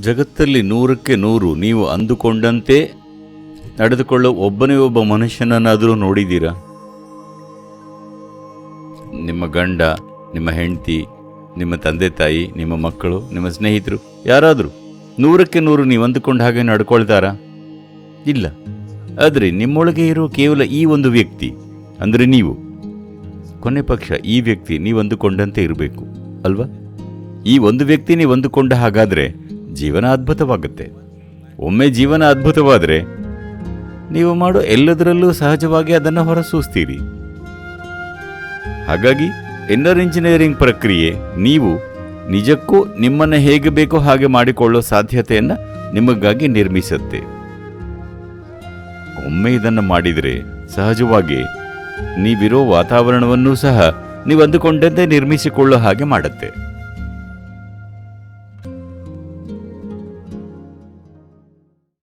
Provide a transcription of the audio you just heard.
ಜಗತ್ತಲ್ಲಿ 100ಕ್ಕೆ 100 ನೀವು ಅಂದುಕೊಂಡಂತೆ ನಡೆದುಕೊಳ್ಳೋ ಒಬ್ಬನೇ ಒಬ್ಬ ಮನುಷ್ಯನನ್ನಾದರೂ ನೋಡಿದ್ದೀರಾ? ನಿಮ್ಮ ಗಂಡ, ನಿಮ್ಮ ಹೆಂಡತಿ, ನಿಮ್ಮ ತಂದೆ ತಾಯಿ, ನಿಮ್ಮ ಮಕ್ಕಳು, ನಿಮ್ಮ ಸ್ನೇಹಿತರು, ಯಾರಾದರೂ 100ಕ್ಕೆ 100 ನೀವು ಅಂದುಕೊಂಡ ಹಾಗೆ ನಡ್ಕೊಳ್ತಾರಾ? ಇಲ್ಲ. ಆದರೆ ನಿಮ್ಮೊಳಗೆ ಇರೋ ಕೇವಲ ಈ ಒಂದು ವ್ಯಕ್ತಿ ಅಂದರೆ ನೀವು, ಕೊನೆ ಪಕ್ಷ ಈ ವ್ಯಕ್ತಿ ನೀವು ಅಂದುಕೊಂಡಂತೆ ಇರಬೇಕು ಅಲ್ವಾ? ಈ ಒಂದು ವ್ಯಕ್ತಿ ನೀವು ಅಂದುಕೊಂಡ ಹಾಗಾದರೆ ಜೀವನ ಅದ್ಭುತವಾಗುತ್ತೆ. ಒಮ್ಮೆ ಜೀವನ ಅದ್ಭುತವಾದರೆ ನೀವು ಮಾಡೋ ಎಲ್ಲದರಲ್ಲೂ ಸಹಜವಾಗಿ ಅದನ್ನು ಹೊರಸೂಸ್ತೀರಿ. ಹಾಗಾಗಿ ಇನ್ನರ್ ಇಂಜಿನಿಯರಿಂಗ್ ಪ್ರಕ್ರಿಯೆ ನೀವು ನಿಜಕ್ಕೂ ನಿಮ್ಮನ್ನು ಹೇಗೆ ಬೇಕೋ ಹಾಗೆ ಮಾಡಿಕೊಳ್ಳೋ ಸಾಧ್ಯತೆಯನ್ನು ನಿಮಗಾಗಿ ನಿರ್ಮಿಸುತ್ತೆ. ಒಮ್ಮೆ ಇದನ್ನು ಮಾಡಿದರೆ ಸಹಜವಾಗಿ ನೀವಿರೋ ವಾತಾವರಣವನ್ನೂ ಸಹ ನೀವು ಅಂದುಕೊಂಡಂತೆ ನಿರ್ಮಿಸಿಕೊಳ್ಳೋ ಹಾಗೆ ಮಾಡುತ್ತೆ.